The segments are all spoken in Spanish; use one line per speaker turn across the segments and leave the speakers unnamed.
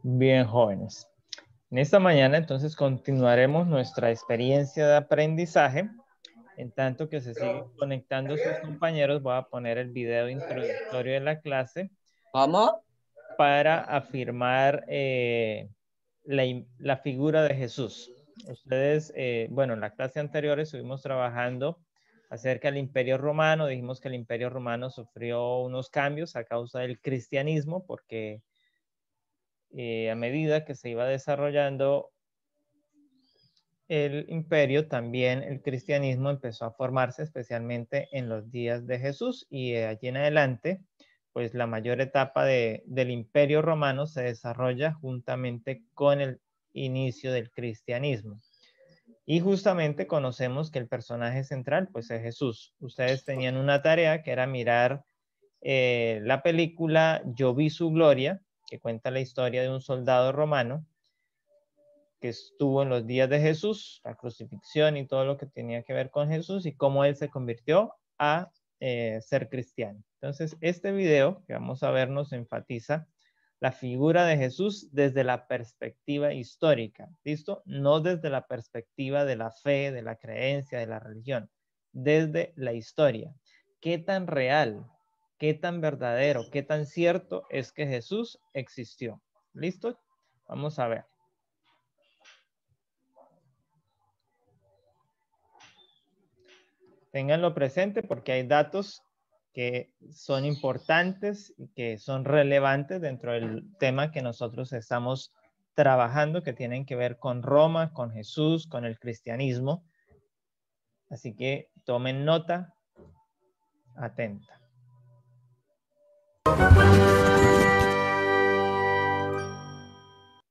Bien, jóvenes. En esta mañana entonces continuaremos nuestra experiencia de aprendizaje. En tanto que se siguen conectando sus compañeros, voy a poner el video introductorio de la clase.
¿Cómo?
Para afirmar la figura de Jesús. Ustedes, bueno, en la clase anterior estuvimos trabajando acerca del Imperio Romano. Dijimos que el Imperio Romano sufrió unos cambios a causa del cristianismo, porque a medida que se iba desarrollando el imperio, también el cristianismo empezó a formarse, especialmente en los días de Jesús, y allí en adelante, pues la mayor etapa del imperio romano se desarrolla juntamente con el inicio del cristianismo. Y justamente conocemos que el personaje central pues es Jesús. Ustedes tenían una tarea que era mirar la película Yo vi su gloria, que cuenta la historia de un soldado romano que estuvo en los días de Jesús, la crucifixión y todo lo que tenía que ver con Jesús y cómo él se convirtió a ser cristiano. Entonces, este video que vamos a ver nos enfatiza la figura de Jesús desde la perspectiva histórica, ¿listo? No desde la perspectiva de la fe, de la creencia, de la religión, desde la historia. ¿Qué tan real, qué tan verdadero, qué tan cierto es que Jesús existió? ¿Listo? Vamos a ver. Ténganlo presente porque hay datos que son importantes y que son relevantes dentro del tema que nosotros estamos trabajando, que tienen que ver con Roma, con Jesús, con el cristianismo. Así que tomen nota atenta.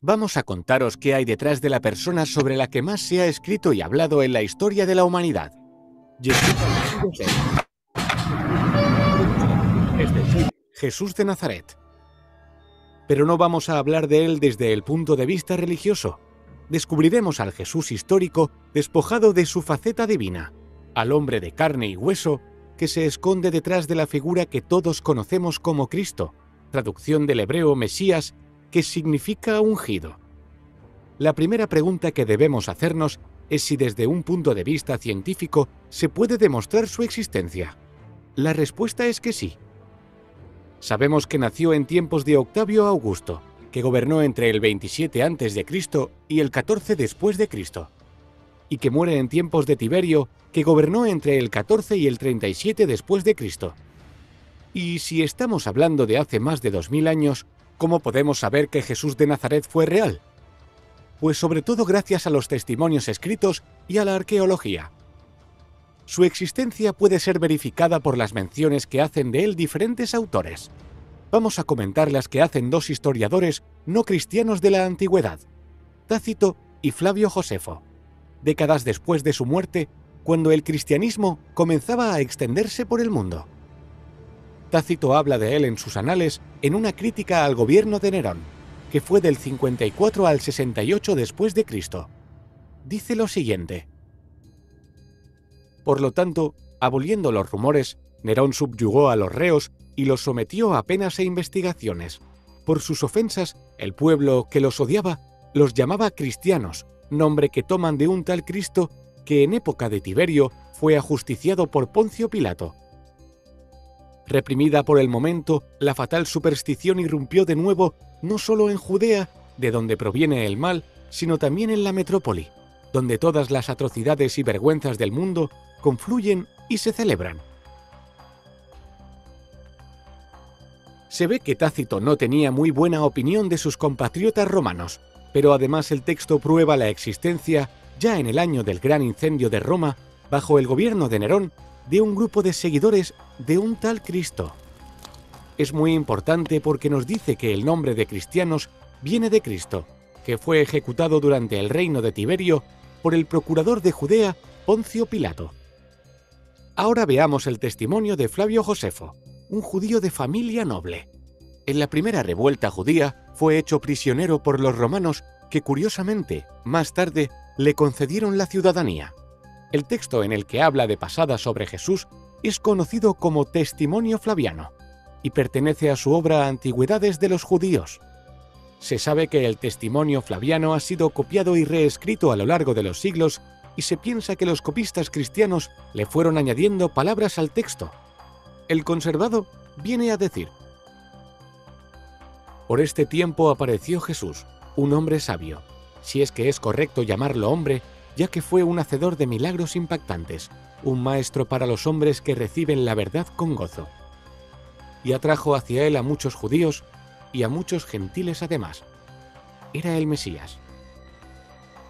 Vamos a contaros qué hay detrás de la persona sobre la que más se ha escrito y hablado en la historia de la humanidad. Es decir, Jesús de Nazaret. Pero no vamos a hablar de él desde el punto de vista religioso. Descubriremos al Jesús histórico despojado de su faceta divina, al hombre de carne y hueso que se esconde detrás de la figura que todos conocemos como Cristo, traducción del hebreo Mesías, que significa ungido. La primera pregunta que debemos hacernos es si desde un punto de vista científico se puede demostrar su existencia. La respuesta es que sí. Sabemos que nació en tiempos de Octavio Augusto, que gobernó entre el 27 a.C. y el 14 después de Cristo, y que muere en tiempos de Tiberio, que gobernó entre el 14 y el 37 después de Cristo. Y si estamos hablando de hace más de 2000 años, ¿cómo podemos saber que Jesús de Nazaret fue real? Pues sobre todo gracias a los testimonios escritos y a la arqueología. Su existencia puede ser verificada por las menciones que hacen de él diferentes autores. Vamos a comentar las que hacen dos historiadores no cristianos de la antigüedad, Tácito y Flavio Josefo, décadas después de su muerte, cuando el cristianismo comenzaba a extenderse por el mundo. Tácito habla de él en sus anales en una crítica al gobierno de Nerón, que fue del 54 al 68 después de Cristo. Dice lo siguiente: por lo tanto, aboliendo los rumores, Nerón subyugó a los reos y los sometió a penas e investigaciones. Por sus ofensas, el pueblo que los odiaba los llamaba cristianos, nombre que toman de un tal Cristo que en época de Tiberio fue ajusticiado por Poncio Pilato. Reprimida por el momento, la fatal superstición irrumpió de nuevo no solo en Judea, de donde proviene el mal, sino también en la metrópoli, donde todas las atrocidades y vergüenzas del mundo confluyen y se celebran. Se ve que Tácito no tenía muy buena opinión de sus compatriotas romanos, pero además el texto prueba la existencia, ya en el año del gran incendio de Roma, bajo el gobierno de Nerón, de un grupo de seguidores de un tal Cristo. Es muy importante porque nos dice que el nombre de cristianos viene de Cristo, que fue ejecutado durante el reino de Tiberio por el procurador de Judea, Poncio Pilato. Ahora veamos el testimonio de Flavio Josefo, un judío de familia noble. En la primera revuelta judía fue hecho prisionero por los romanos que, curiosamente, más tarde le concedieron la ciudadanía. El texto en el que habla de pasada sobre Jesús es conocido como Testimonio Flaviano. y pertenece a su obra Antigüedades de los Judíos. Se sabe que el testimonio flaviano ha sido copiado y reescrito a lo largo de los siglos y se piensa que los copistas cristianos le fueron añadiendo palabras al texto. El conservado viene a decir: por este tiempo apareció Jesús, un hombre sabio, si es que es correcto llamarlo hombre, ya que fue un hacedor de milagros impactantes, un maestro para los hombres que reciben la verdad con gozo. Y atrajo hacia él a muchos judíos y a muchos gentiles además. Era el Mesías.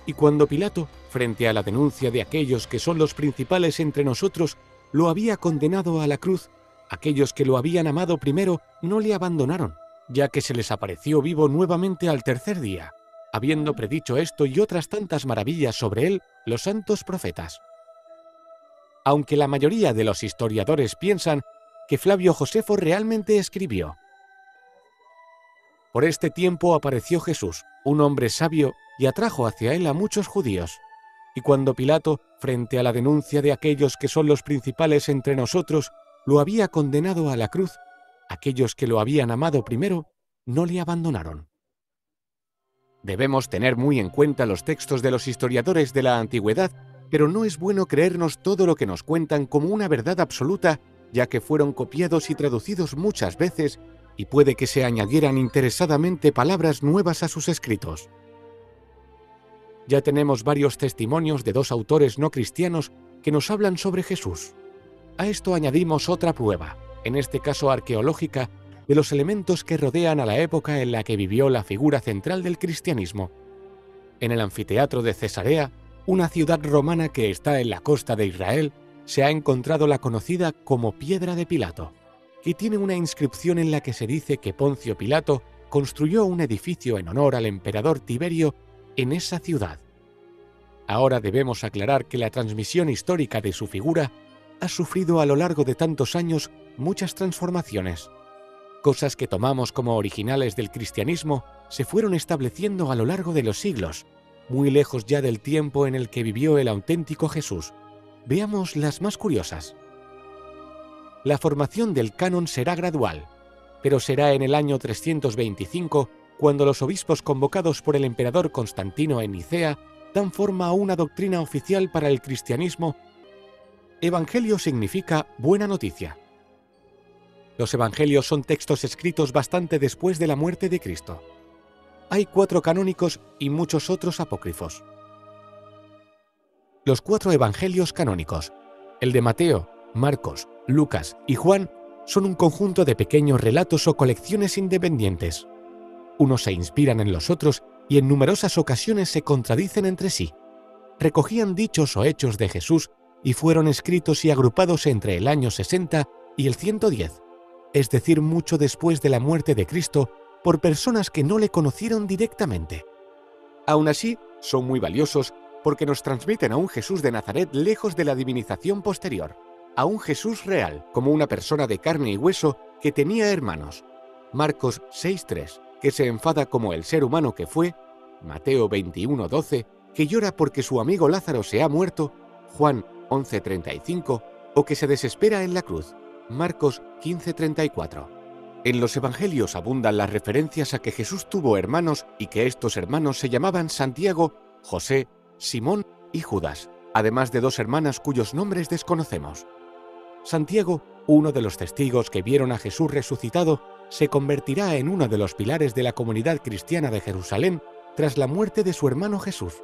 Y cuando Pilato, frente a la denuncia de aquellos que son los principales entre nosotros, lo había condenado a la cruz, aquellos que lo habían amado primero no le abandonaron, ya que se les apareció vivo nuevamente al tercer día, habiendo predicho esto y otras tantas maravillas sobre él los santos profetas. Aunque la mayoría de los historiadores piensan que Flavio Josefo realmente escribió: por este tiempo apareció Jesús, un hombre sabio, y atrajo hacia él a muchos judíos. Y cuando Pilato, frente a la denuncia de aquellos que son los principales entre nosotros, lo había condenado a la cruz, aquellos que lo habían amado primero no le abandonaron. Debemos tener muy en cuenta los textos de los historiadores de la antigüedad, pero no es bueno creernos todo lo que nos cuentan como una verdad absoluta, ya que fueron copiados y traducidos muchas veces y puede que se añadieran interesadamente palabras nuevas a sus escritos. Ya tenemos varios testimonios de dos autores no cristianos que nos hablan sobre Jesús. A esto añadimos otra prueba, en este caso arqueológica, de los elementos que rodean a la época en la que vivió la figura central del cristianismo. En el anfiteatro de Cesarea, una ciudad romana que está en la costa de Israel, se ha encontrado la conocida como Piedra de Pilato, que tiene una inscripción en la que se dice que Poncio Pilato construyó un edificio en honor al emperador Tiberio en esa ciudad. Ahora debemos aclarar que la transmisión histórica de su figura ha sufrido a lo largo de tantos años muchas transformaciones. Cosas que tomamos como originales del cristianismo se fueron estableciendo a lo largo de los siglos, muy lejos ya del tiempo en el que vivió el auténtico Jesús. Veamos las más curiosas. La formación del canon será gradual, pero será en el año 325 cuando los obispos convocados por el emperador Constantino en Nicea dan forma a una doctrina oficial para el cristianismo. Evangelio significa buena noticia. Los evangelios son textos escritos bastante después de la muerte de Cristo. Hay 4 canónicos y muchos otros apócrifos. Los 4 evangelios canónicos, el de Mateo, Marcos, Lucas y Juan, son un conjunto de pequeños relatos o colecciones independientes. Unos se inspiran en los otros y en numerosas ocasiones se contradicen entre sí. Recogían dichos o hechos de Jesús y fueron escritos y agrupados entre el año 60 y el 110, es decir, mucho después de la muerte de Cristo, por personas que no le conocieron directamente. Aún así, son muy valiosos porque nos transmiten a un Jesús de Nazaret lejos de la divinización posterior, a un Jesús real, como una persona de carne y hueso que tenía hermanos. Marcos 6:3, que se enfada como el ser humano que fue, Mateo 21:12, que llora porque su amigo Lázaro se ha muerto, Juan 11:35, o que se desespera en la cruz, Marcos 15:34. En los evangelios abundan las referencias a que Jesús tuvo hermanos y que estos hermanos se llamaban Santiago, José, Simón y Judas, además de 2 hermanas cuyos nombres desconocemos. Santiago, uno de los testigos que vieron a Jesús resucitado, se convertirá en uno de los pilares de la comunidad cristiana de Jerusalén tras la muerte de su hermano Jesús.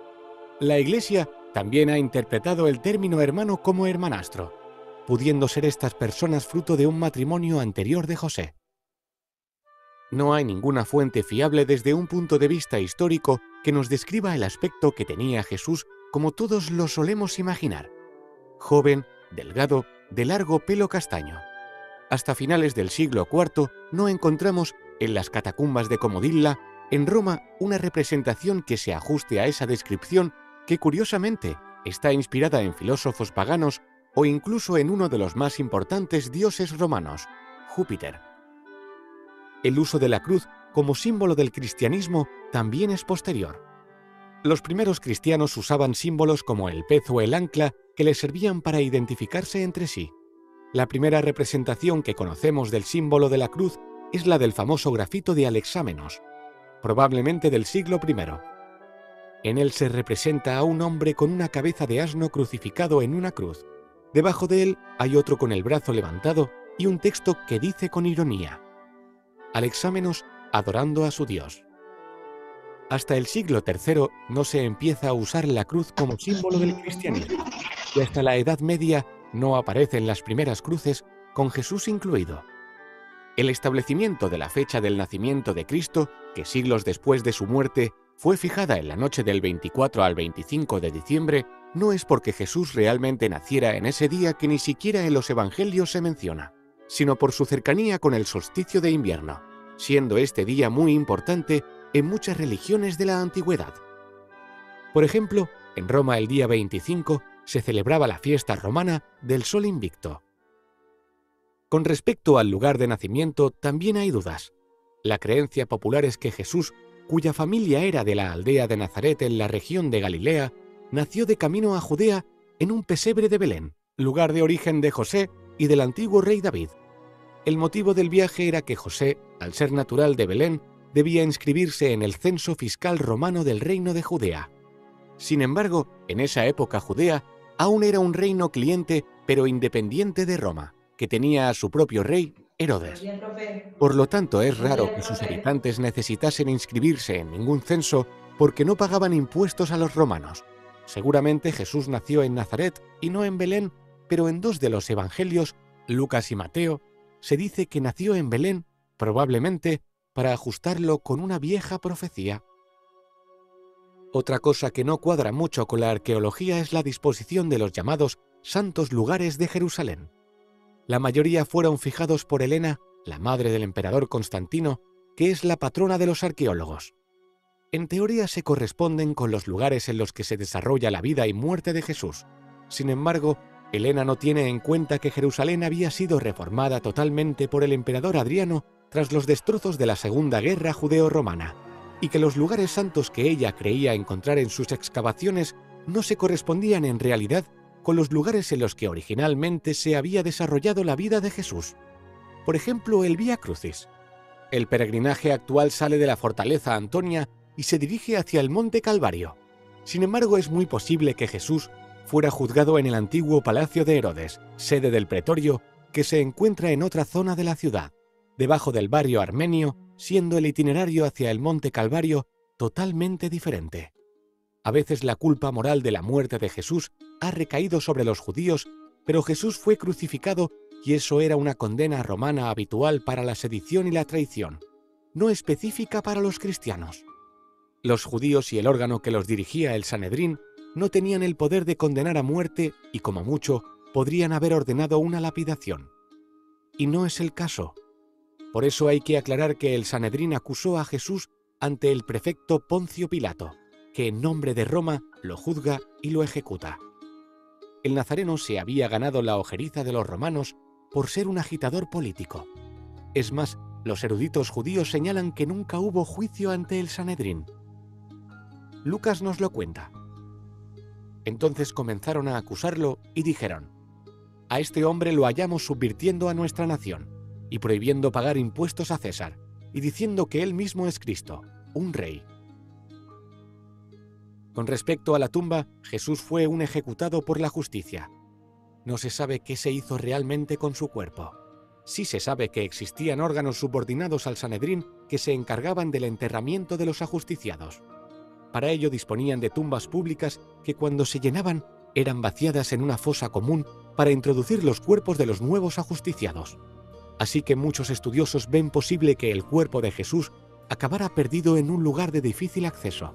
La Iglesia también ha interpretado el término hermano como hermanastro, pudiendo ser estas personas fruto de un matrimonio anterior de José. No hay ninguna fuente fiable desde un punto de vista histórico que nos describa el aspecto que tenía Jesús como todos lo solemos imaginar: joven, delgado, de largo pelo castaño. Hasta finales del siglo IV no encontramos en las catacumbas de Comodilla, en Roma, una representación que se ajuste a esa descripción que curiosamente está inspirada en filósofos paganos o incluso en uno de los más importantes dioses romanos, Júpiter. El uso de la cruz como símbolo del cristianismo también es posterior. Los primeros cristianos usaban símbolos como el pez o el ancla que les servían para identificarse entre sí. La primera representación que conocemos del símbolo de la cruz es la del famoso grafito de Alexámenos, probablemente del siglo I. En él se representa a un hombre con una cabeza de asno crucificado en una cruz. Debajo de él hay otro con el brazo levantado y un texto que dice con ironía: Alexámenos adorando a su Dios. Hasta el siglo III no se empieza a usar la cruz como símbolo del cristianismo, y hasta la Edad Media no aparecen las primeras cruces, con Jesús incluido. El establecimiento de la fecha del nacimiento de Cristo, que siglos después de su muerte fue fijada en la noche del 24 al 25 de diciembre, no es porque Jesús realmente naciera en ese día que ni siquiera en los evangelios se menciona, sino por su cercanía con el solsticio de invierno, siendo este día muy importante en muchas religiones de la antigüedad. Por ejemplo, en Roma el día 25 se celebraba la fiesta romana del Sol Invicto. Con respecto al lugar de nacimiento también hay dudas. La creencia popular es que Jesús, cuya familia era de la aldea de Nazaret en la región de Galilea, nació de camino a Judea en un pesebre de Belén, lugar de origen de José y del antiguo rey David. El motivo del viaje era que José, al ser natural de Belén, debía inscribirse en el censo fiscal romano del reino de Judea. Sin embargo, en esa época Judea aún era un reino cliente pero independiente de Roma, que tenía a su propio rey, Herodes. Por lo tanto, es raro que sus habitantes necesitasen inscribirse en ningún censo porque no pagaban impuestos a los romanos. Seguramente Jesús nació en Nazaret y no en Belén, pero en dos de los evangelios, Lucas y Mateo, se dice que nació en Belén, probablemente para ajustarlo con una vieja profecía. Otra cosa que no cuadra mucho con la arqueología es la disposición de los llamados santos lugares de Jerusalén. La mayoría fueron fijados por Helena, la madre del emperador Constantino, que es la patrona de los arqueólogos. En teoría se corresponden con los lugares en los que se desarrolla la vida y muerte de Jesús. Sin embargo, Helena no tiene en cuenta que Jerusalén había sido reformada totalmente por el emperador Adriano tras los destrozos de la Segunda Guerra Judeo-Romana, y que los lugares santos que ella creía encontrar en sus excavaciones no se correspondían en realidad con los lugares en los que originalmente se había desarrollado la vida de Jesús. Por ejemplo, el Vía Crucis. El peregrinaje actual sale de la fortaleza Antonia y se dirige hacia el Monte Calvario. Sin embargo, es muy posible que Jesús fuera juzgado en el antiguo palacio de Herodes, sede del pretorio, que se encuentra en otra zona de la ciudad, debajo del barrio armenio, siendo el itinerario hacia el Monte Calvario totalmente diferente. A veces la culpa moral de la muerte de Jesús ha recaído sobre los judíos, pero Jesús fue crucificado y eso era una condena romana habitual para la sedición y la traición, no específica para los cristianos. Los judíos y el órgano que los dirigía, el Sanedrín, no tenían el poder de condenar a muerte y, como mucho, podrían haber ordenado una lapidación. Y no es el caso. Por eso hay que aclarar que el Sanedrín acusó a Jesús ante el prefecto Poncio Pilato, que en nombre de Roma lo juzga y lo ejecuta. El nazareno se había ganado la ojeriza de los romanos por ser un agitador político. Es más, los eruditos judíos señalan que nunca hubo juicio ante el Sanedrín. Lucas nos lo cuenta. Entonces comenzaron a acusarlo y dijeron: «A este hombre lo hallamos subvirtiendo a nuestra nación y prohibiendo pagar impuestos a César, y diciendo que él mismo es Cristo, un rey». Con respecto a la tumba, Jesús fue un ejecutado por la justicia. No se sabe qué se hizo realmente con su cuerpo. Sí se sabe que existían órganos subordinados al Sanedrín que se encargaban del enterramiento de los ajusticiados. Para ello disponían de tumbas públicas que, cuando se llenaban, eran vaciadas en una fosa común para introducir los cuerpos de los nuevos ajusticiados. Así que muchos estudiosos ven posible que el cuerpo de Jesús acabara perdido en un lugar de difícil acceso.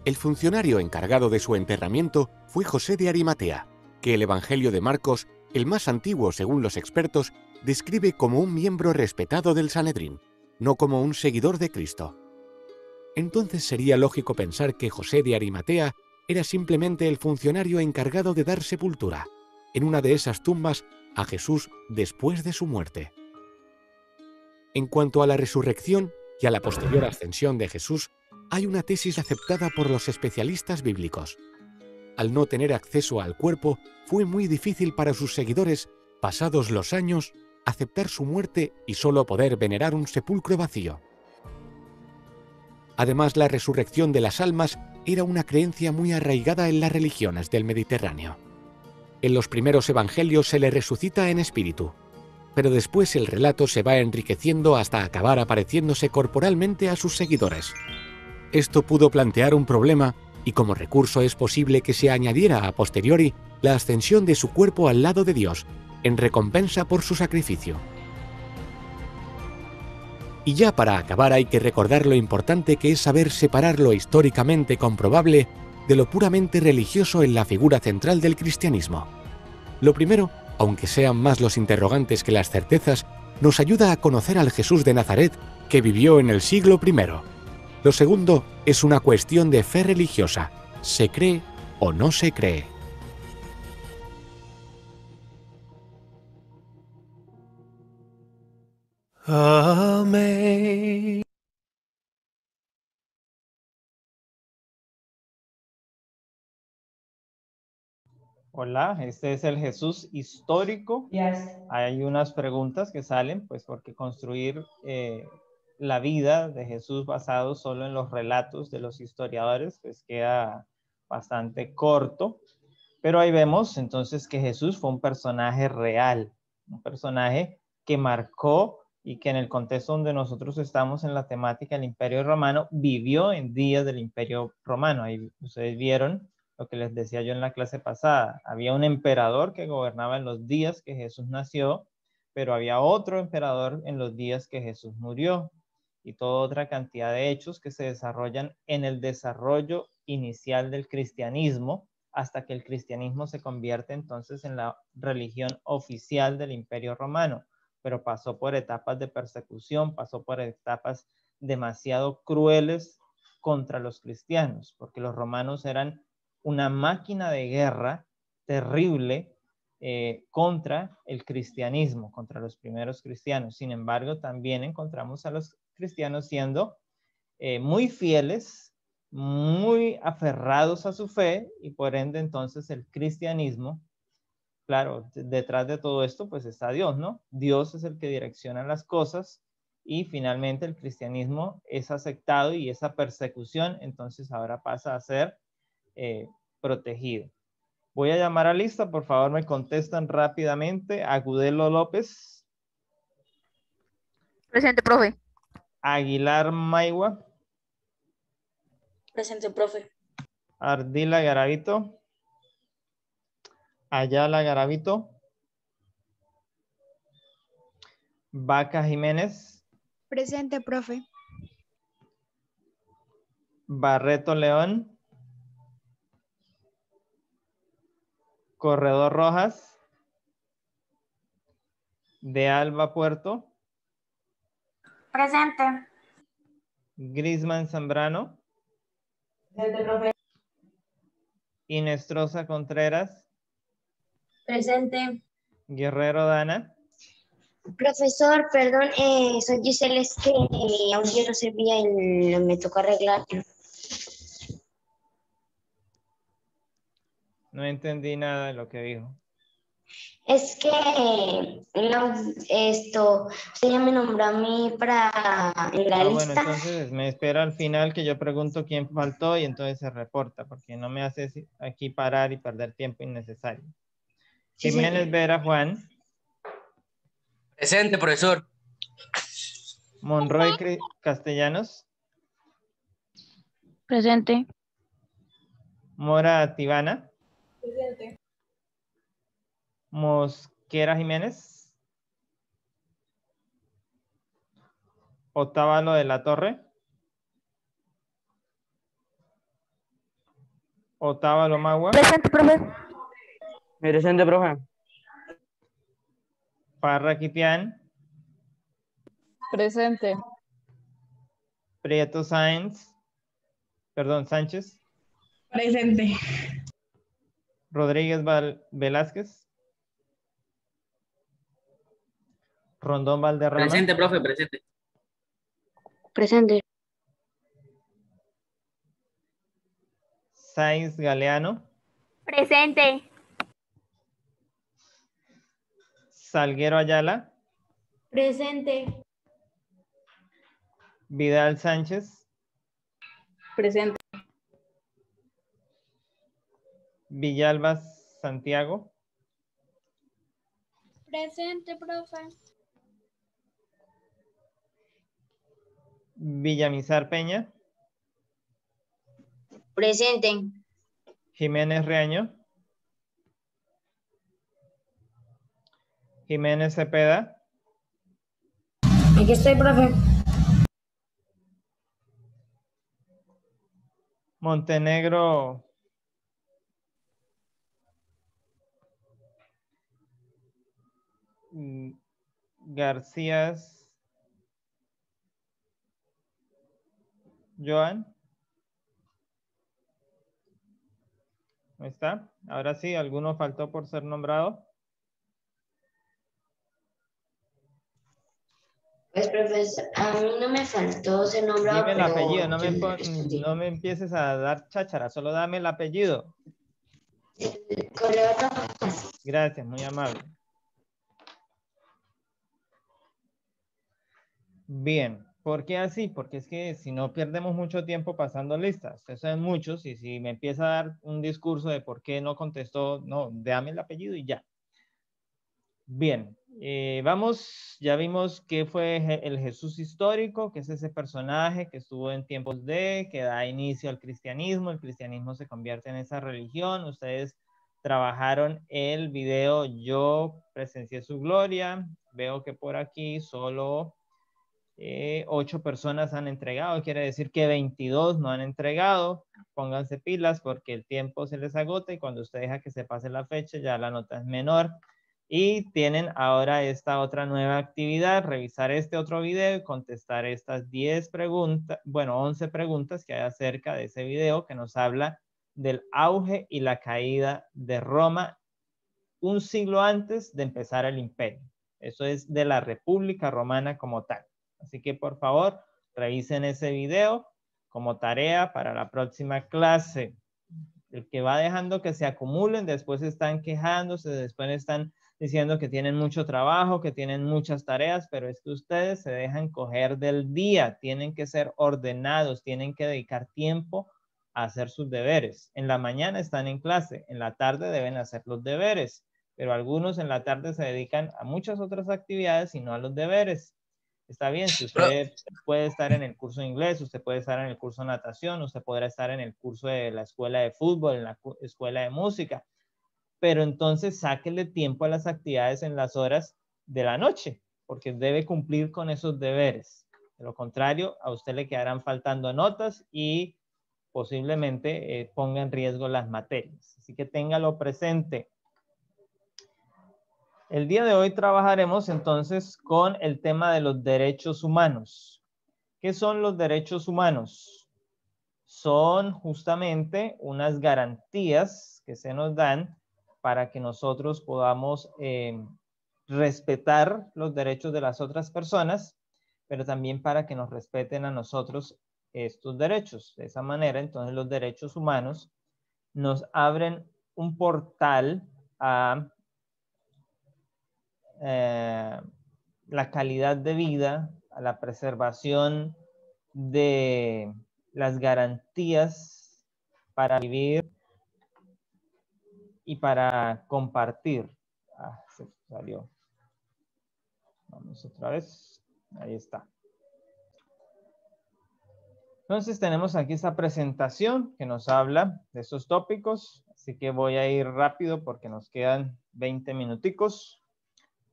El funcionario encargado de su enterramiento fue José de Arimatea, que el Evangelio de Marcos, el más antiguo según los expertos, describe como un miembro respetado del Sanedrín, no como un seguidor de Cristo. Entonces sería lógico pensar que José de Arimatea era simplemente el funcionario encargado de dar sepultura, en una de esas tumbas, a Jesús después de su muerte. En cuanto a la resurrección y a la posterior ascensión de Jesús, hay una tesis aceptada por los especialistas bíblicos. Al no tener acceso al cuerpo, fue muy difícil para sus seguidores pasados los años, aceptar su muerte y solo poder venerar un sepulcro vacío. Además, la resurrección de las almas era una creencia muy arraigada en las religiones del Mediterráneo. En los primeros evangelios se le resucita en espíritu, pero después el relato se va enriqueciendo hasta acabar apareciéndose corporalmente a sus seguidores. Esto pudo plantear un problema y como recurso es posible que se añadiera a posteriori la ascensión de su cuerpo al lado de Dios, en recompensa por su sacrificio. Y ya para acabar hay que recordar lo importante que es saber separar lo históricamente comprobable de lo puramente religioso en la figura central del cristianismo. Lo primero, aunque sean más los interrogantes que las certezas, nos ayuda a conocer al Jesús de Nazaret que vivió en el siglo I. Lo segundo es una cuestión de fe religiosa. ¿Se cree o no se cree?
Amén.
Hola, este es el Jesús histórico. Hay unas preguntas que salen, pues porque construir la vida de Jesús basado solo en los relatos de los historiadores, pues queda bastante corto. Pero ahí vemos entonces que Jesús fue un personaje real, un personaje que marcó y que en el contexto donde nosotros estamos en la temática del Imperio Romano, vivió en días del Imperio Romano. Ahí ustedes vieron lo que les decía yo en la clase pasada. Había un emperador que gobernaba en los días que Jesús nació, pero había otro emperador en los días que Jesús murió, y toda otra cantidad de hechos que se desarrollan en el desarrollo inicial del cristianismo, hasta que el cristianismo se convierte entonces en la religión oficial del Imperio Romano, pero pasó por etapas de persecución, pasó por etapas demasiado crueles contra los cristianos, porque los romanos eran una máquina de guerra terrible contra el cristianismo, contra los primeros cristianos. Sin embargo, también encontramos a los cristianos siendo muy fieles, muy aferrados a su fe, y por ende entonces el cristianismo, claro, detrás de todo esto pues está Dios, ¿no? Dios es el que direcciona las cosas, y finalmente el cristianismo es aceptado y esa persecución entonces ahora pasa a ser protegido. Voy a llamar a lista, por favor me contestan rápidamente. Agudelo López.
Presente, profe.
Aguilar Maigua.
Presente, profe.
Ardila Garavito. Ayala Garavito. Vaca Jiménez.
Presente, profe.
Barreto León. Corredor Rojas. De Alba Puerto.
Presente.
Grisman Zambrano.
Presente, profe.
Inestrosa Contreras.
Presente.
Guerrero Dana.
Profesor, perdón, soy Giselle, es que mi audio no servía y me tocó arreglarlo.
No entendí nada de lo que dijo.
Es que usted ya me nombró a mí en la
Bueno,
lista.
entonces me espera al final que yo pregunto quién faltó y entonces se reporta, porque no me hace aquí parar y perder tiempo innecesario.
Sí,
Jiménez
señor.
Vera Juan.
Presente, profesor.
Monroy Castellanos.
Presente.
Mora Tibana.
Presente.
Mosquera Jiménez. Otávalo de la Torre. Otávalo Magua.
Presente, profe.
Presente, profe.
Parra Kipián.
Presente.
Prieto Sánchez.
Presente.
Rodríguez Velázquez. Rondón Valderrama.
Presente, profe, presente.
Presente.
Sainz Galeano.
Presente.
Salguero Ayala,
Presente.
Vidal Sánchez,
Presente.
Villalba Santiago,
Presente, profe.
Villamizar Peña,
Presente.
Jiménez Reaño, Jiménez Cepeda,
Aquí estoy, profe.
Montenegro García Joan. ¿No está? Ahora sí, ¿alguno faltó por ser nombrado?
Pues, profesor, a mí no me faltó ser nombrado,
Dime el
pero
apellido,
yo respondí.
no me empieces a dar cháchara, solo dame el apellido.
Correo Tomás.
Gracias, muy amable. Bien, ¿por qué así? Porque es que si no perdemos mucho tiempo pasando listas, ustedes son muchos y si me empieza a dar un discurso de por qué no contestó, no, dame el apellido y ya. Bien, vamos, ya vimos qué fue el Jesús histórico, que es ese personaje que estuvo en tiempos que da inicio al cristianismo, el cristianismo se convierte en esa religión, ustedes trabajaron el video Yo presencié su gloria, veo que por aquí solo 8 personas han entregado, quiere decir que 22 no han entregado, pónganse pilas porque el tiempo se les agota y cuando usted deja que se pase la fecha ya la nota es menor. Y tienen ahora esta otra nueva actividad, revisar este otro video y contestar estas 10 preguntas, bueno, 11 preguntas que hay acerca de ese video que nos habla del auge y la caída de Roma un siglo antes de empezar el imperio. Eso es de la República Romana como tal. Así que por favor, revisen ese video como tarea para la próxima clase. El que va dejando que se acumulen, después están quejándose, después están diciendo que tienen mucho trabajo, que tienen muchas tareas, pero es que ustedes se dejan coger del día, tienen que ser ordenados, tienen que dedicar tiempo a hacer sus deberes. En la mañana están en clase, en la tarde deben hacer los deberes, pero algunos en la tarde se dedican a muchas otras actividades y no a los deberes. Está bien, si usted puede estar en el curso de inglés, usted puede estar en el curso de natación, usted podrá estar en el curso de la escuela de fútbol, en la escuela de música, pero entonces sáquele tiempo a las actividades en las horas de la noche, porque debe cumplir con esos deberes. De lo contrario, a usted le quedarán faltando notas y posiblemente ponga en riesgo las materias. Así que téngalo presente. El día de hoy trabajaremos entonces con el tema de los derechos humanos. ¿Qué son los derechos humanos? Son justamente unas garantías que se nos dan para que nosotros podamos respetar los derechos de las otras personas, pero también para que nos respeten a nosotros estos derechos. De esa manera, entonces, los derechos humanos nos abren un portal a la calidad de vida, a la preservación de las garantías para vivir y para compartir. Ah, se salió. Vamos otra vez. Ahí está. Entonces tenemos aquí esta presentación que nos habla de esos tópicos. Así que voy a ir rápido porque nos quedan 20 minuticos.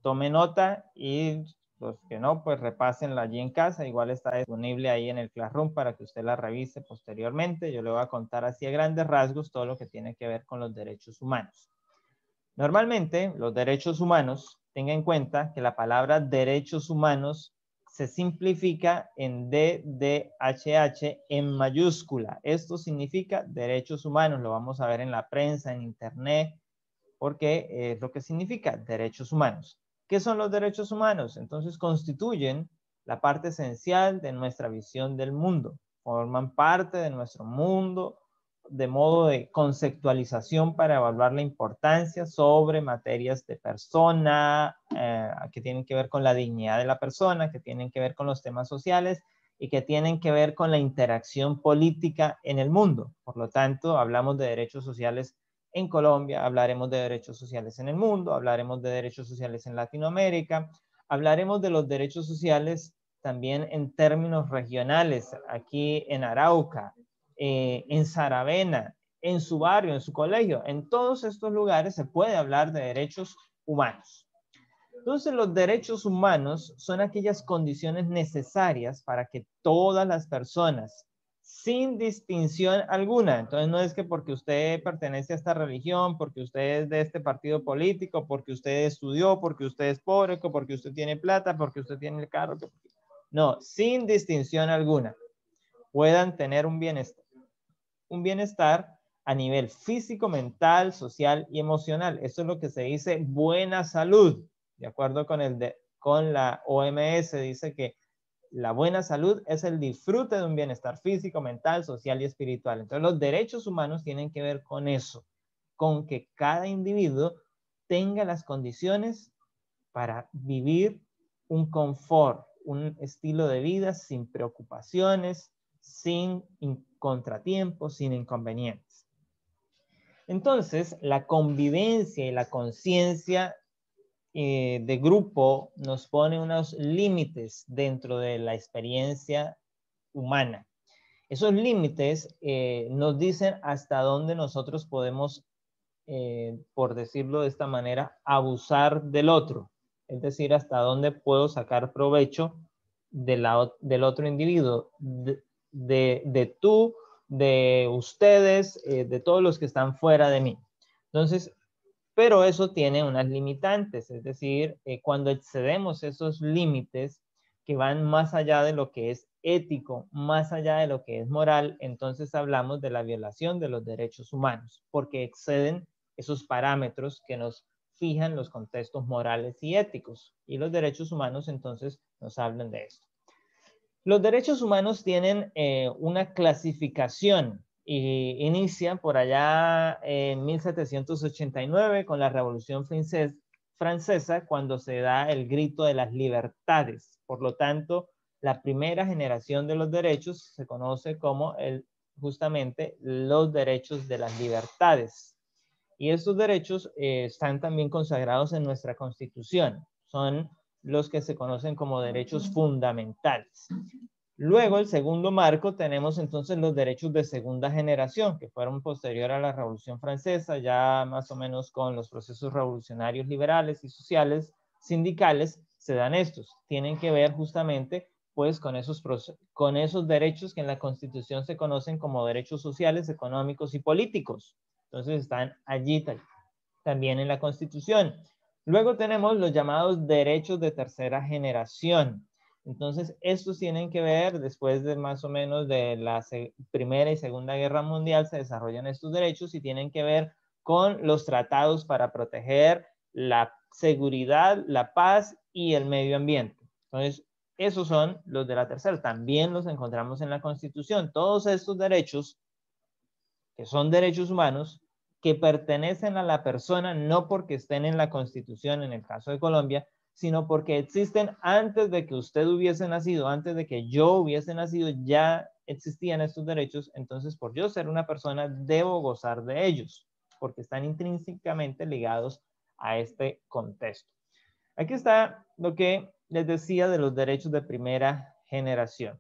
Tome nota y los que no, pues repásenla allí en casa. Igual está disponible ahí en el Classroom para que usted la revise posteriormente. Yo le voy a contar así a grandes rasgos todo lo que tiene que ver con los derechos humanos. Normalmente, los derechos humanos, tenga en cuenta que la palabra derechos humanos se simplifica en DDHH en mayúscula. Esto significa derechos humanos. Lo vamos a ver en la prensa, en internet, porque es lo que significa derechos humanos. ¿Qué son los derechos humanos? Entonces constituyen la parte esencial de nuestra visión del mundo. Forman parte de nuestro mundo, de modo de conceptualización para evaluar la importancia sobre materias de persona, que tienen que ver con la dignidad de la persona, que tienen que ver con los temas sociales y que tienen que ver con la interacción política en el mundo. Por lo tanto, hablamos de derechos sociales en Colombia, hablaremos de derechos sociales en el mundo, hablaremos de derechos sociales en Latinoamérica, hablaremos de los derechos sociales también en términos regionales, aquí en Arauca, en Saravena, en su barrio, en su colegio. En todos estos lugares se puede hablar de derechos humanos. Entonces, los derechos humanos son aquellas condiciones necesarias para que todas las personas, sin distinción alguna, entonces no es que porque usted pertenece a esta religión, porque usted es de este partido político, porque usted estudió, porque usted es pobre, porque usted tiene plata, porque usted tiene el carro, no, sin distinción alguna, puedan tener un bienestar a nivel físico, mental, social y emocional. Eso es lo que se dice buena salud. De acuerdo con la OMS, dice que la buena salud es el disfrute de un bienestar físico, mental, social y espiritual. Entonces, los derechos humanos tienen que ver con eso, con que cada individuo tenga las condiciones para vivir un confort, un estilo de vida sin preocupaciones, sin contratiempos, sin inconvenientes. Entonces, la convivencia y la conciencia de grupo nos pone unos límites dentro de la experiencia humana. Esos límites nos dicen hasta dónde nosotros podemos, por decirlo de esta manera, abusar del otro. Es decir, hasta dónde puedo sacar provecho del otro individuo, de tú, de ustedes, de todos los que están fuera de mí. Entonces, pero eso tiene unas limitantes, es decir, cuando excedemos esos límites que van más allá de lo que es ético, más allá de lo que es moral, entonces hablamos de la violación de los derechos humanos, porque exceden esos parámetros que nos fijan los contextos morales y éticos, y los derechos humanos entonces nos hablan de esto. Los derechos humanos tienen una clasificación y inicia por allá en 1789 con la Revolución Francesa, cuando se da el grito de las libertades. Por lo tanto, la primera generación de los derechos se conoce como justamente los derechos de las libertades. Y estos derechos están también consagrados en nuestra Constitución. Son los que se conocen como derechos fundamentales. Luego, el segundo marco, tenemos entonces los derechos de segunda generación, que fueron posterior a la Revolución Francesa, ya más o menos con los procesos revolucionarios liberales y sociales, sindicales, se dan estos. Tienen que ver justamente pues con esos derechos que en la Constitución se conocen como derechos sociales, económicos y políticos. Entonces están allí también en la Constitución. Luego tenemos los llamados derechos de tercera generación. Entonces, estos tienen que ver, después de más o menos de la Primera y Segunda Guerra Mundial, se desarrollan estos derechos y tienen que ver con los tratados para proteger la seguridad, la paz y el medio ambiente. Entonces, esos son los de la tercera. También los encontramos en la Constitución. Todos estos derechos, que son derechos humanos, que pertenecen a la persona, no porque estén en la Constitución, en el caso de Colombia, sino porque existen antes de que usted hubiese nacido, antes de que yo hubiese nacido, ya existían estos derechos. Entonces, por yo ser una persona, debo gozar de ellos, porque están intrínsecamente ligados a este contexto. Aquí está lo que les decía de los derechos de primera generación.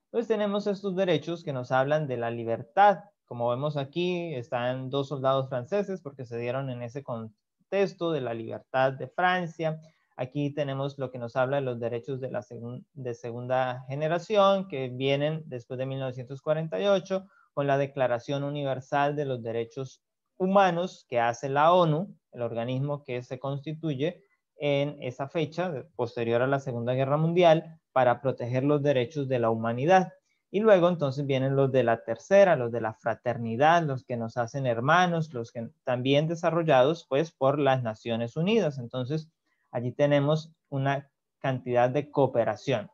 Entonces tenemos estos derechos que nos hablan de la libertad. Como vemos aquí, están dos soldados franceses porque se dieron en ese contexto de la libertad de Francia. Aquí tenemos lo que nos habla de los derechos de segunda generación, que vienen después de 1948, con la Declaración Universal de los Derechos Humanos que hace la ONU, el organismo que se constituye en esa fecha, posterior a la Segunda Guerra Mundial, para proteger los derechos de la humanidad. Y luego entonces vienen los de la tercera, los de la fraternidad, los que nos hacen hermanos, los que también desarrollados pues por las Naciones Unidas. Entonces allí tenemos una cantidad de cooperación.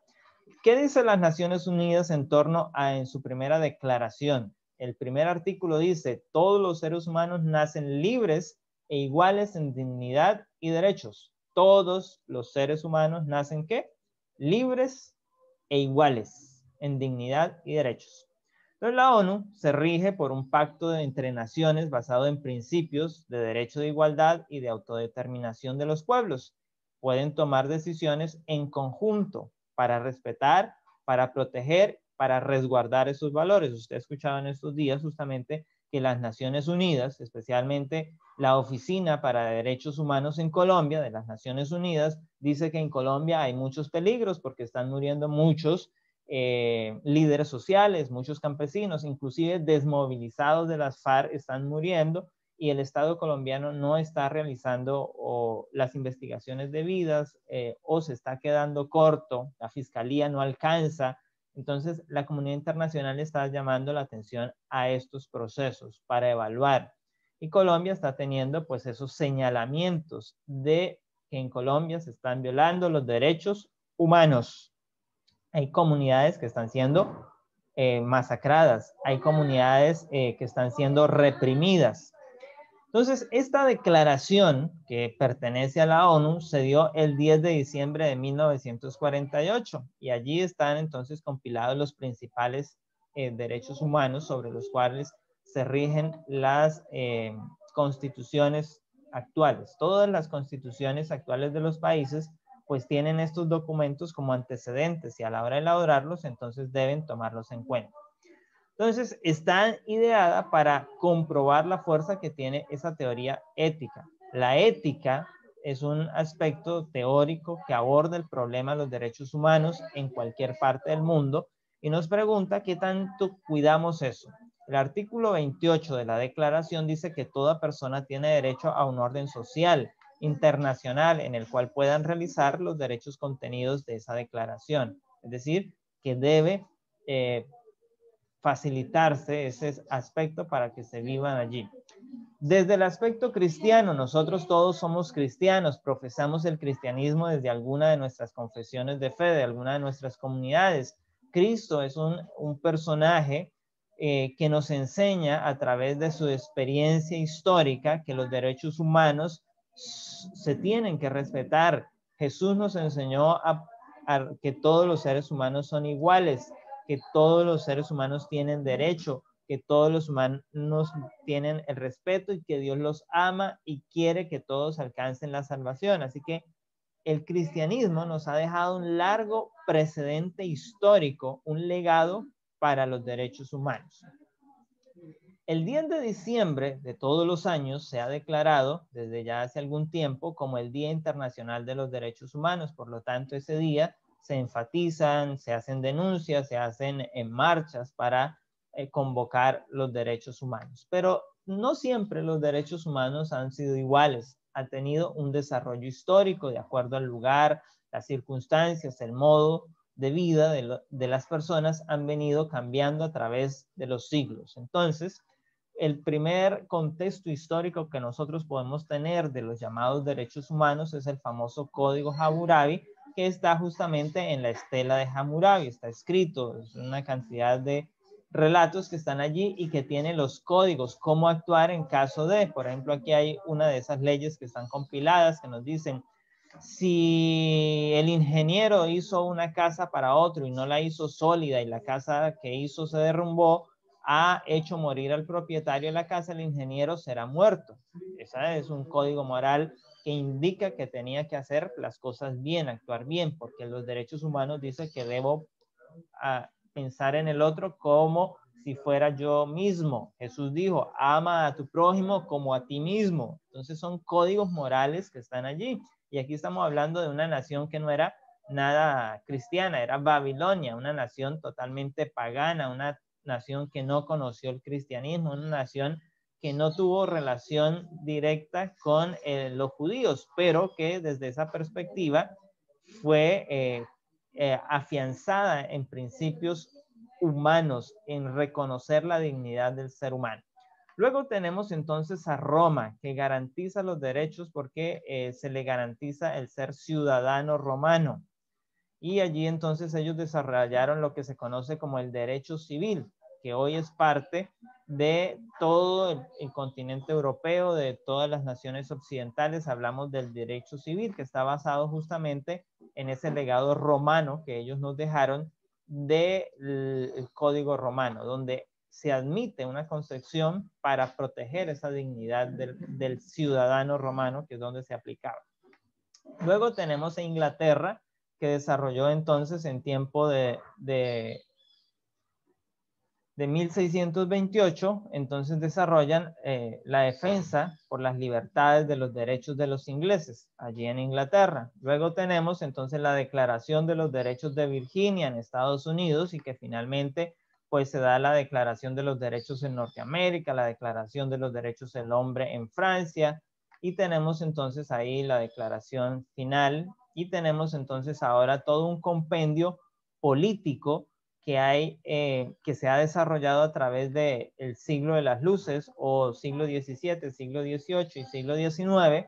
¿Qué dice las Naciones Unidas en torno a en su primera declaración? El primer artículo dice, todos los seres humanos nacen libres e iguales en dignidad y derechos. Todos los seres humanos nacen, ¿qué? Libres e iguales en dignidad y derechos. Entonces la ONU se rige por un pacto entre naciones basado en principios de derecho de igualdad y de autodeterminación de los pueblos. Pueden tomar decisiones en conjunto para respetar, para proteger, para resguardar esos valores. Usted ha escuchado en estos días justamente que las Naciones Unidas, especialmente la Oficina para Derechos Humanos en Colombia, de las Naciones Unidas, dice que en Colombia hay muchos peligros porque están muriendo muchos líderes sociales, muchos campesinos, inclusive desmovilizados de las FARC están muriendo y el Estado colombiano no está realizando las investigaciones debidas o se está quedando corto, la fiscalía no alcanza. Entonces la comunidad internacional está llamando la atención a estos procesos para evaluar. Y Colombia está teniendo pues esos señalamientos de que en Colombia se están violando los derechos humanos. Hay comunidades que están siendo masacradas, hay comunidades que están siendo reprimidas. Entonces, esta declaración que pertenece a la ONU se dio el 10 de diciembre de 1948 y allí están entonces compilados los principales derechos humanos sobre los cuales se rigen las constituciones actuales. Todas las constituciones actuales de los países pues tienen estos documentos como antecedentes y a la hora de elaborarlos entonces deben tomarlos en cuenta. Entonces, está ideada para comprobar la fuerza que tiene esa teoría ética. La ética es un aspecto teórico que aborda el problema de los derechos humanos en cualquier parte del mundo y nos pregunta qué tanto cuidamos eso. El artículo 28 de la Declaración dice que toda persona tiene derecho a un orden social internacional en el cual puedan realizar los derechos contenidos de esa declaración. Es decir, que debe facilitarse ese aspecto para que se vivan allí. Desde el aspecto cristiano, nosotros todos somos cristianos, profesamos el cristianismo desde alguna de nuestras confesiones de fe, de alguna de nuestras comunidades. Cristo es un personaje que nos enseña a través de su experiencia histórica que los derechos humanos se tienen que respetar. Jesús nos enseñó a que todos los seres humanos son iguales, que todos los seres humanos tienen derecho, que todos los humanos tienen el respeto y que Dios los ama y quiere que todos alcancen la salvación. Así que el cristianismo nos ha dejado un largo precedente histórico, un legado para los derechos humanos. El 10 de diciembre de todos los años se ha declarado desde ya hace algún tiempo como el Día Internacional de los Derechos Humanos. Por lo tanto, ese día se enfatizan, se hacen denuncias, se hacen marchas para convocar los derechos humanos. Pero no siempre los derechos humanos han sido iguales. Ha tenido un desarrollo histórico de acuerdo al lugar, las circunstancias, el modo de vida de las personas han venido cambiando a través de los siglos. Entonces, el primer contexto histórico que nosotros podemos tener de los llamados derechos humanos es el famoso Código Hammurabi, que está justamente en la estela de Hammurabi. Está escrito, es una cantidad de relatos que están allí y que tiene los códigos, cómo actuar en caso de, por ejemplo, aquí hay una de esas leyes que están compiladas que nos dicen, si el ingeniero hizo una casa para otro y no la hizo sólida y la casa que hizo se derrumbó, ha hecho morir al propietario de la casa, el ingeniero será muerto. Ese es un código moral que indica que tenía que hacer las cosas bien, actuar bien, porque los derechos humanos dicen que debo pensar en el otro como si fuera yo mismo. Jesús dijo, ama a tu prójimo como a ti mismo. Entonces son códigos morales que están allí. Y aquí estamos hablando de una nación que no era nada cristiana, era Babilonia, una nación totalmente pagana, una nación que no conoció el cristianismo, una nación que no tuvo relación directa con los judíos, pero que desde esa perspectiva fue afianzada en principios humanos, en reconocer la dignidad del ser humano. Luego tenemos entonces a Roma, que garantiza los derechos porque se le garantiza el ser ciudadano romano. Y allí entonces ellos desarrollaron lo que se conoce como el derecho civil, que hoy es parte de todo el continente europeo, de todas las naciones occidentales. Hablamos del derecho civil, que está basado justamente en ese legado romano que ellos nos dejaron del Código Romano, donde se admite una concepción para proteger esa dignidad del ciudadano romano, que es donde se aplicaba. Luego tenemos a Inglaterra, que desarrolló entonces en tiempo de 1628, entonces desarrollan la defensa por las libertades de los derechos de los ingleses, allí en Inglaterra. Luego tenemos entonces la Declaración de los Derechos de Virginia en Estados Unidos, y que finalmente pues se da la Declaración de los Derechos en Norteamérica, la Declaración de los Derechos del Hombre en Francia, y tenemos entonces ahí la declaración final, y tenemos entonces ahora todo un compendio político que hay, que se ha desarrollado a través del siglo de las luces, o siglo XVII, siglo XVIII y siglo XIX,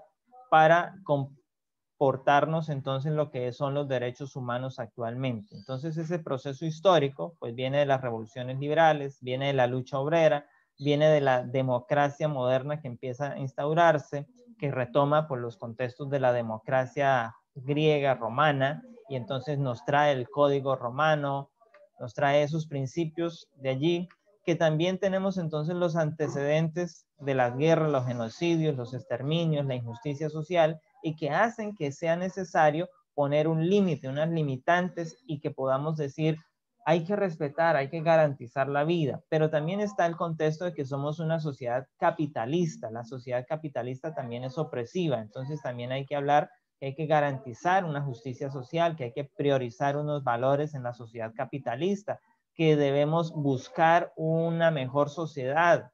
para comportarnos entonces lo que son los derechos humanos actualmente. Entonces ese proceso histórico pues viene de las revoluciones liberales, viene de la lucha obrera, viene de la democracia moderna que empieza a instaurarse, que retoma por los contextos de la democracia griega, romana, y entonces nos trae el Código Romano, nos trae esos principios de allí, que también tenemos entonces los antecedentes de las guerras, los genocidios, los exterminios, la injusticia social, y que hacen que sea necesario poner un límite, unas limitantes, y que podamos decir, hay que respetar, hay que garantizar la vida. Pero también está el contexto de que somos una sociedad capitalista. La sociedad capitalista también es opresiva, entonces también hay que hablar que hay que garantizar una justicia social, que hay que priorizar unos valores en la sociedad capitalista, que debemos buscar una mejor sociedad,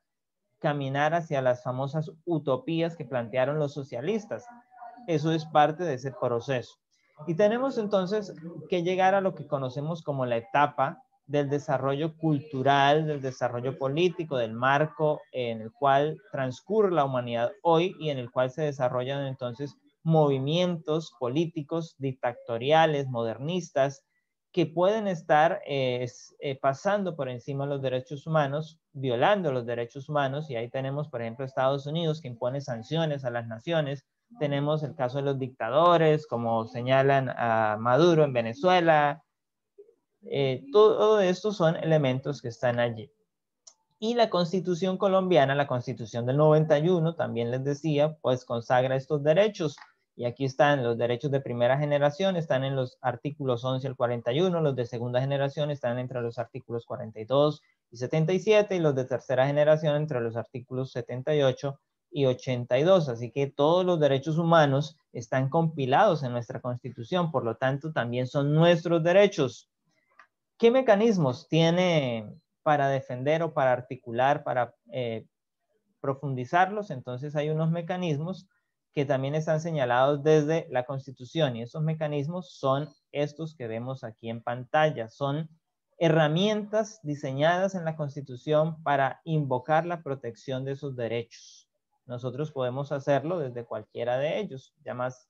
caminar hacia las famosas utopías que plantearon los socialistas. Eso es parte de ese proceso. Y tenemos entonces que llegar a lo que conocemos como la etapa del desarrollo cultural, del desarrollo político, del marco en el cual transcurre la humanidad hoy, y en el cual se desarrollan entonces movimientos políticos dictatoriales, modernistas, que pueden estar pasando por encima de los derechos humanos, violando los derechos humanos. Y ahí tenemos, por ejemplo, Estados Unidos, que impone sanciones a las naciones. Tenemos el caso de los dictadores, como señalan a Maduro en Venezuela. Todo esto son elementos que están allí. Y la Constitución colombiana, la Constitución del 91, también les decía, pues consagra estos derechos. Y aquí están los derechos de primera generación, están en los artículos 11 al 41, los de segunda generación están entre los artículos 42 y 77, y los de tercera generación entre los artículos 78 y 82. Así que todos los derechos humanos están compilados en nuestra Constitución, por lo tanto también son nuestros derechos. ¿Qué mecanismos tiene para defender o para articular, para profundizarlos? Entonces hay unos mecanismos que también están señalados desde la Constitución, y esos mecanismos son estos que vemos aquí en pantalla. Son herramientas diseñadas en la Constitución para invocar la protección de esos derechos. Nosotros podemos hacerlo desde cualquiera de ellos. Ya más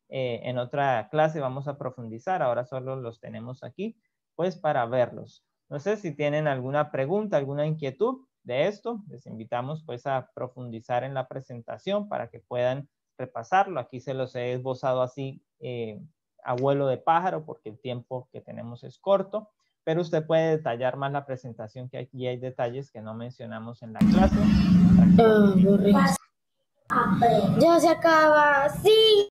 en otra clase vamos a profundizar, ahora solo los tenemos aquí, pues para verlos. No sé si tienen alguna pregunta, alguna inquietud de esto. Les invitamos pues a profundizar en la presentación para que puedan repasarlo. Aquí se los he esbozado así a vuelo de pájaro, porque el tiempo que tenemos es corto, pero usted puede detallar más la presentación, que aquí hay detalles que no mencionamos en la clase.
Ya se acaba, sí.